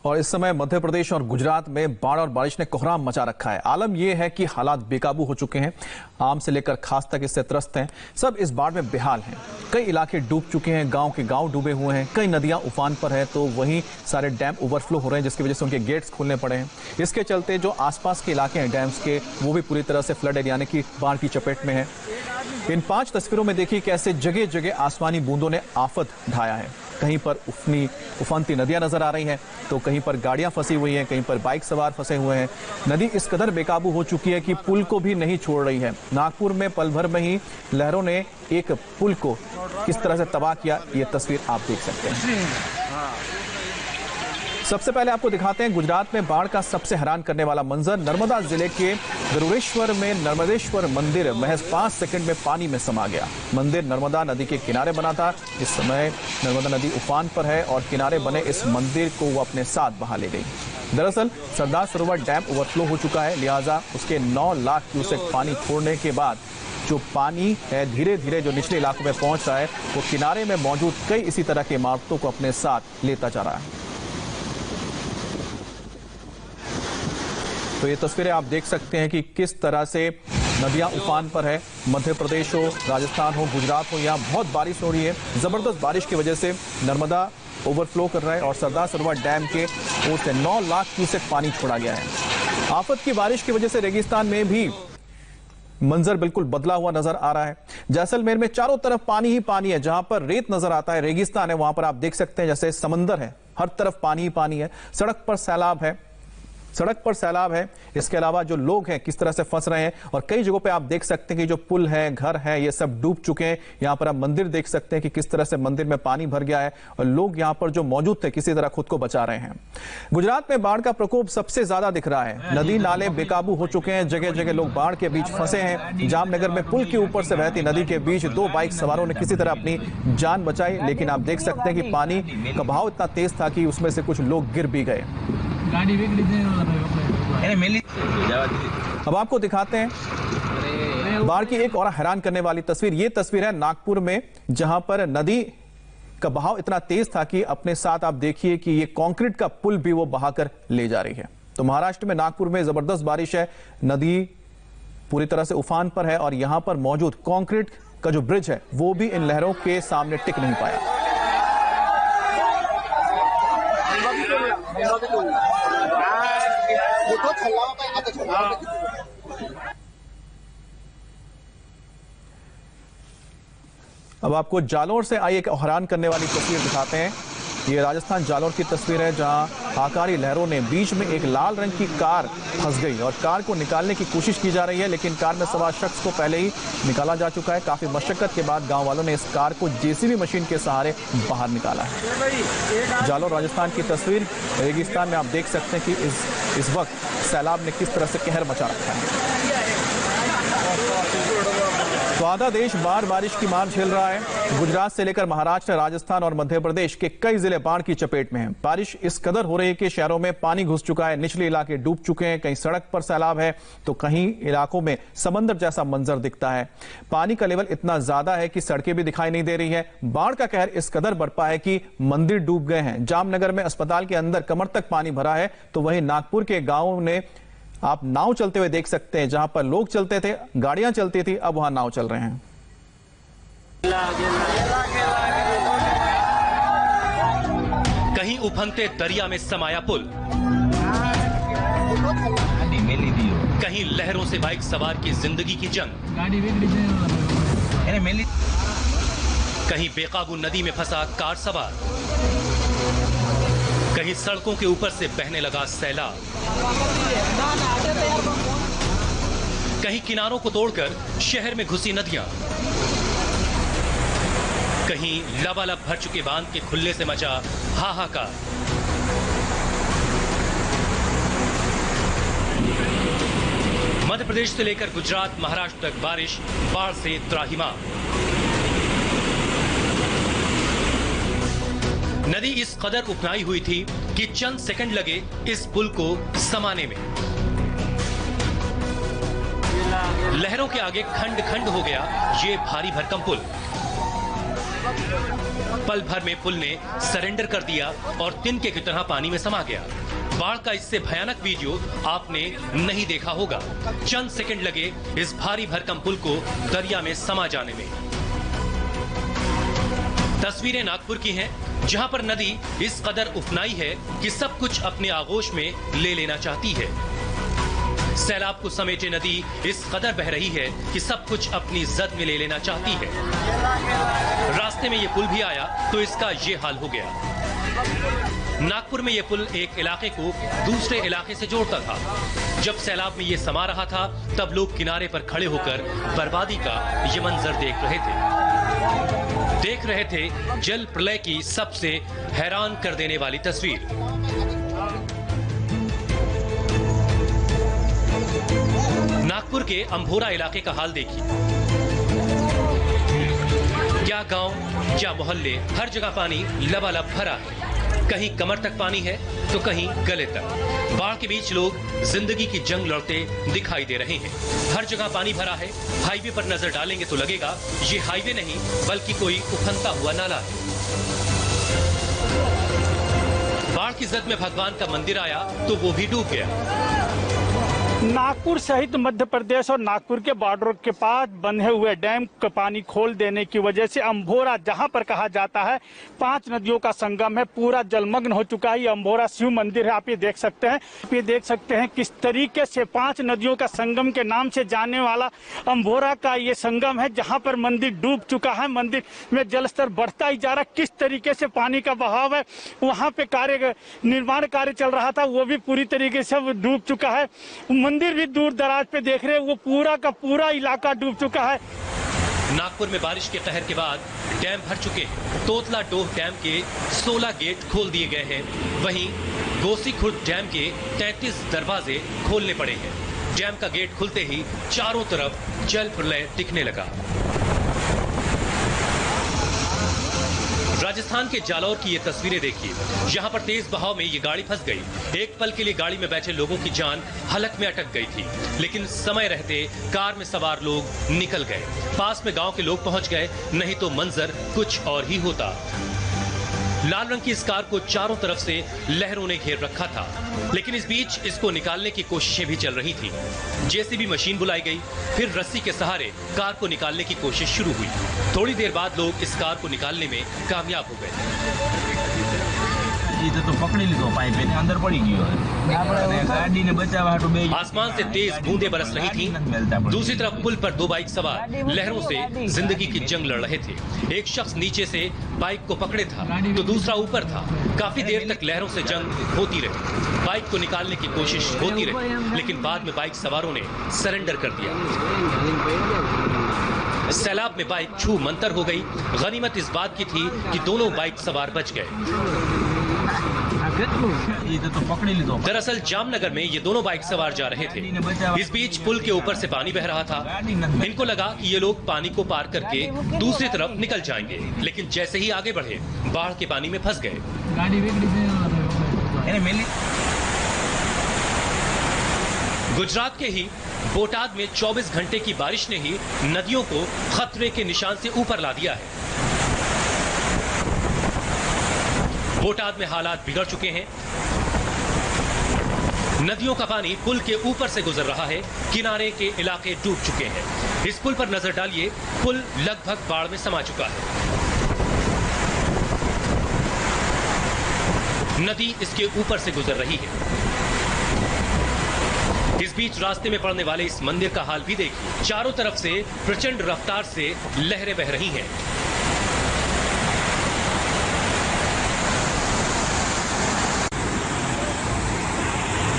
और इस समय मध्य प्रदेश और गुजरात में बाढ़ और बारिश ने कोहराम मचा रखा है। आलम यह है कि हालात बेकाबू हो चुके हैं। आम से लेकर खास तक इससे त्रस्त हैं। सब इस बाढ़ में बेहाल हैं। कई इलाके डूब चुके हैं, गांव के गांव डूबे हुए हैं, कई नदियां उफान पर है, तो वहीं सारे डैम ओवरफ्लो हो रहे हैं, जिसकी वजह से उनके गेट्स खोलने पड़े हैं। इसके चलते जो आसपास के इलाके हैं डैम्स के, वो भी पूरी तरह से फ्लडेड यानी कि बाढ़ की चपेट में है। इन 5 तस्वीरों में देखिए कैसे जगह जगह आसमानी बूंदों ने आफत ढाया है। कहीं पर उफनती नदियां नजर आ रही हैं, तो कहीं पर गाड़ियां फंसी हुई हैं, कहीं पर बाइक सवार फंसे हुए हैं। नदी इस कदर बेकाबू हो चुकी है कि पुल को भी नहीं छोड़ रही है। नागपुर में पल भर में ही लहरों ने एक पुल को किस तरह से तबाह किया, ये तस्वीर आप देख सकते हैं। सबसे पहले आपको दिखाते हैं गुजरात में बाढ़ का सबसे हैरान करने वाला मंजर। नर्मदा जिले के गरुड़ेश्वर में नर्मदेश्वर मंदिर महज 5 सेकंड में पानी में समा गया। मंदिर नर्मदा नदी के किनारे बना था। इस समय नर्मदा नदी उफान पर है और किनारे बने इस मंदिर को वो अपने साथ बहा ले गई। दरअसल सरदार सरोवर डैम ओवरफ्लो हो चुका है, लिहाजा उसके 9 लाख क्यूसेक पानी छोड़ने के बाद जो पानी है धीरे धीरे जो निचले इलाकों में पहुंच रहा है, वो किनारे में मौजूद कई इसी तरह की इमारतों को अपने साथ लेता जा रहा है। तो ये तस्वीरें आप देख सकते हैं कि किस तरह से नदियां उफान पर है। मध्य प्रदेश हो, राजस्थान हो, गुजरात हो, यहाँ बहुत बारिश हो रही है। जबरदस्त बारिश की वजह से नर्मदा ओवरफ्लो कर रहा है और सरदार सरोवर डैम के ओर से 9 लाख क्यूसेक पानी छोड़ा गया है। आफत की बारिश की वजह से रेगिस्तान में भी मंजर बिल्कुल बदला हुआ नजर आ रहा है। जैसलमेर में चारों तरफ पानी ही पानी है। जहां पर रेत नजर आता है, रेगिस्तान है, वहां पर आप देख सकते हैं जैसे समंदर है, हर तरफ पानी ही पानी है। सड़क पर सैलाब है। इसके अलावा जो लोग हैं किस तरह से फंस रहे हैं और कई जगहों पे आप देख सकते हैं कि जो पुल है, घर है, ये सब डूब चुके हैं। यहाँ पर आप मंदिर देख सकते हैं कि किस तरह से मंदिर में पानी भर गया है और लोग यहाँ पर जो मौजूद थे किसी तरह खुद को बचा रहे हैं। गुजरात में बाढ़ का प्रकोप सबसे ज्यादा दिख रहा है। नदी नाले बेकाबू हो चुके हैं। जगह जगह लोग बाढ़ के बीच फंसे हैं। जामनगर में पुल के ऊपर से बहती नदी के बीच 2 बाइक सवारों ने किसी तरह अपनी जान बचाई, लेकिन आप देख सकते हैं कि पानी का बहाव इतना तेज था कि उसमें से कुछ लोग गिर भी गए। अब आपको दिखाते हैं बाढ़ की एक और हैरान करने वाली तस्वीर। ये तस्वीर है नागपुर में, जहां पर नदी का बहाव इतना तेज था कि अपने साथ आप देखिए कि ये कंक्रीट का पुल भी वो बहाकर ले जा रही है। तो महाराष्ट्र में नागपुर में जबरदस्त बारिश है। नदी पूरी तरह से उफान पर है और यहां पर मौजूद कंक्रीट का जो ब्रिज है वो भी इन लहरों के सामने टिक नहीं पाया। अब आपको जालौर से आई एक हैरान करने वाली तस्वीर दिखाते हैं। ये राजस्थान जालौर की तस्वीर है, जहां आकारी लहरों ने बीच में एक लाल रंग की कार फंस गई और कार को निकालने की कोशिश की जा रही है, लेकिन कार में सवार शख्स को पहले ही निकाला जा चुका है। काफी मशक्कत के बाद गांव वालों ने इस कार को जेसीबी मशीन के सहारे बाहर निकाला है। जालौर राजस्थान की तस्वीर। रेगिस्तान में आप देख सकते हैं कि इस वक्त सैलाब ने किस तरह से कहर मचा रखा है। तो आधा देश बारिश की मार झेल रहा है। गुजरात से लेकर महाराष्ट्र, राजस्थान और मध्य प्रदेश के कई जिले बाढ़ की चपेट में हैं। बारिश इस कदर हो रही है कि शहरों में पानी घुस चुका है, निचले इलाके डूब चुके हैं, कहीं सड़क पर सैलाब है तो कहीं इलाकों में समंदर जैसा मंजर दिखता है। पानी का लेवल इतना ज्यादा है कि सड़कें भी दिखाई नहीं दे रही है। बाढ़ का कहर इस कदर बरपा है कि मंदिर डूब गए हैं। जामनगर में अस्पताल के अंदर कमर तक पानी भरा है, तो वहीं नागपुर के गांवों ने आप नाव चलते हुए देख सकते हैं। जहां पर लोग चलते थे, गाड़ियां चलती थी, अब वहां नाव चल रहे हैं। कहीं उफनते दरिया में समाया पुल, कहीं लहरों से बाइक सवार की जिंदगी की जंग, कहीं बेकाबू नदी में फंसा कार सवार, कहीं सड़कों के ऊपर से बहने लगा सैलाब, कहीं किनारों को तोड़कर शहर में घुसी नदियां, कहीं लबालब भर चुके बांध के खुलने से मचा हाहाकार। मध्य प्रदेश से लेकर गुजरात, महाराष्ट्र तक बारिश बाढ़ से त्राहिमाम। नदी इस कदर उफनाई हुई थी कि चंद सेकंड लगे इस पुल को समाने में। लहरों के आगे खंड खंड हो गया ये भारी भरकम पुल। पल भर में पुल ने सरेंडर कर दिया और तिनके की तरह पानी में समा गया। बाढ़ का इससे भयानक वीडियो आपने नहीं देखा होगा। चंद सेकंड लगे इस भारी भरकम पुल को दरिया में समा जाने में। तस्वीरें नागपुर की हैं, जहां पर नदी इस कदर उफनाई है कि सब कुछ अपने आगोश में ले लेना चाहती है। सैलाब को समेटे नदी इस कदर बह रही है कि सब कुछ अपनी जद में ले लेना चाहती है। रास्ते में ये पुल भी आया तो इसका ये हाल हो गया। नागपुर में ये पुल एक इलाके को दूसरे इलाके से जोड़ता था। जब सैलाब में ये समा रहा था तब लोग किनारे पर खड़े होकर बर्बादी का ये मंजर देख रहे थे जल प्रलय की सबसे हैरान कर देने वाली तस्वीर। नागपुर के अंभोरा इलाके का हाल देखिए। क्या गांव, क्या मोहल्ले, हर जगह पानी लबालब भरा है। कहीं कमर तक पानी है तो कहीं गले तक। बाढ़ के बीच लोग जिंदगी की जंग लड़ते दिखाई दे रहे हैं। हर जगह पानी भरा है। हाईवे पर नजर डालेंगे तो लगेगा ये हाईवे नहीं बल्कि कोई उफनता हुआ नाला है। बाढ़ की जद में भगवान का मंदिर आया तो वो भी डूब गया। नागपुर सहित मध्य प्रदेश और नागपुर के बॉर्डर के पास बंधे हुए डैम का पानी खोल देने की वजह से अंभोरा, जहां पर कहा जाता है 5 नदियों का संगम है, पूरा जलमग्न हो चुका है। अंभोरा शिव मंदिर है, आप ये देख सकते हैं। ये देख सकते हैं किस तरीके से 5 नदियों का संगम के नाम से जाने वाला अंभोरा का ये संगम है, जहां पर मंदिर डूब चुका है। मंदिर में जलस्तर बढ़ता ही जा रहा है। किस तरीके से पानी का बहाव है, वहाँ पे निर्माण कार्य चल रहा था, वो भी पूरी तरीके से डूब चुका है। मंदिर भी दूर दराज पे देख रहे हैं, वो पूरा का पूरा इलाका डूब चुका है। नागपुर में बारिश के कहर के बाद डैम भर चुके हैं। तोतला डोह डैम के 16 गेट खोल दिए गए हैं। वहीं गोसी खुर्द डैम के 33 दरवाजे खोलने पड़े हैं। डैम का गेट खुलते ही चारों तरफ जल प्रलय दिखने लगा। राजस्थान के जालौर की ये तस्वीरें देखिए। यहाँ पर तेज बहाव में ये गाड़ी फंस गई। एक पल के लिए गाड़ी में बैठे लोगों की जान हलक में अटक गई थी, लेकिन समय रहते कार में सवार लोग निकल गए। पास में गांव के लोग पहुंच गए, नहीं तो मंजर कुछ और ही होता। लाल रंग की इस कार को चारों तरफ से लहरों ने घेर रखा था, लेकिन इस बीच इसको निकालने की कोशिशें भी चल रही थी। जेसीबी मशीन बुलाई गई, फिर रस्सी के सहारे कार को निकालने की कोशिश शुरू हुई। थोड़ी देर बाद लोग इस कार को निकालने में कामयाब हो गए। तो पकड़ी लीधो पाइप ने अंदर पड़ी गयो है। गाड़ी ने बचावा हाटो बे। आसमान से तेज बूंदें बरस रही थी। दूसरी तरफ पुल पर 2 बाइक सवार लहरों से जिंदगी की जंग लड़ रहे थे। एक शख्स नीचे से बाइक को पकड़े था तो दूसरा ऊपर था। काफी देर तक लहरों से जंग होती रही। बाइक को निकालने की कोशिश होती रही, लेकिन बाद में बाइक सवारों ने सरेंडर कर दिया। सैलाब में बाइक छू मंतर हो गई। गनीमत इस बात की थी कि दोनों बाइक सवार बच गए। दरअसल जामनगर में ये दोनों बाइक सवार जा रहे थे। इस बीच पुल के ऊपर से पानी बह रहा था। इनको लगा कि ये लोग पानी को पार करके दूसरी तरफ निकल जाएंगे, लेकिन जैसे ही आगे बढ़े बाढ़ के पानी में फंस गए। गुजरात के ही बोटाद में 24 घंटे की बारिश ने ही नदियों को खतरे के निशान से ऊपर ला दिया है। बोटाद में हालात बिगड़ चुके हैं। नदियों का पानी पुल के ऊपर से गुजर रहा है। किनारे के इलाके डूब चुके हैं। इस पुल पर नजर डालिए, पुल लगभग बाढ़ में समा चुका है। नदी इसके ऊपर से गुजर रही है। इस बीच रास्ते में पड़ने वाले इस मंदिर का हाल भी देखिए। चारों तरफ से प्रचंड रफ्तार से लहरें बह रही हैं।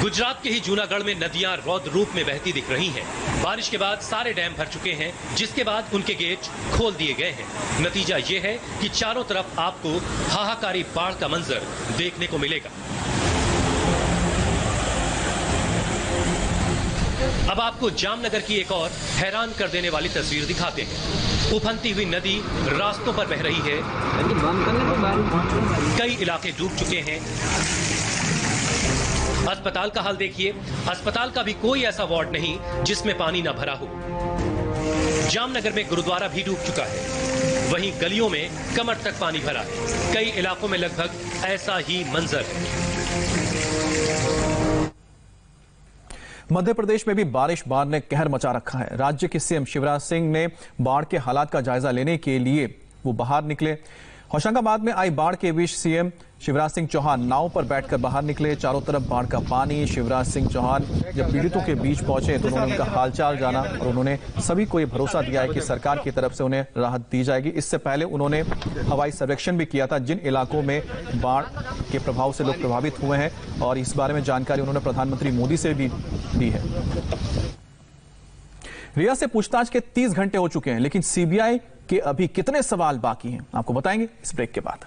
गुजरात के ही जूनागढ़ में नदियां रौद्र रूप में बहती दिख रही हैं। बारिश के बाद सारे डैम भर चुके हैं, जिसके बाद उनके गेट खोल दिए गए हैं। नतीजा ये है कि चारों तरफ आपको हाहाकारी बाढ़ का मंजर देखने को मिलेगा। अब आपको जामनगर की एक और हैरान कर देने वाली तस्वीर दिखाते हैं। उफनती हुई नदी रास्तों पर बह रही है। कई इलाके डूब चुके हैं। अस्पताल का हाल देखिए। अस्पताल का भी कोई ऐसा वार्ड नहीं जिसमें पानी न भरा हो। जामनगर में गुरुद्वारा भी डूब चुका है। वहीं गलियों में कमर तक पानी भरा है। कई इलाकों में लगभग ऐसा ही मंजर है। मध्य प्रदेश में भी बाढ़ ने कहर मचा रखा है। राज्य के सीएम शिवराज सिंह ने बाढ़ के हालात का जायजा लेने के लिए वो बाहर निकले। होशंगाबाद में आई बाढ़ के बीच सीएम शिवराज सिंह चौहान नाव पर बैठकर बाहर निकले। चारों तरफ बाढ़ का पानी। शिवराज सिंह चौहान जब पीड़ितों के बीच पहुंचे तो उन्होंने उनका हालचाल जाना और उन्होंने सभी को ये भरोसा दिया है कि सरकार की तरफ से उन्हें राहत दी जाएगी। इससे पहले उन्होंने हवाई सर्वेक्षण भी किया था जिन इलाकों में बाढ़ के प्रभाव से लोग प्रभावित हुए हैं, और इस बारे में जानकारी उन्होंने प्रधानमंत्री मोदी से भी दी है। रिया से पूछताछ के 30 घंटे हो चुके हैं, लेकिन सीबीआई के अभी कितने सवाल बाकी हैं आपको बताएंगे इस ब्रेक के बाद।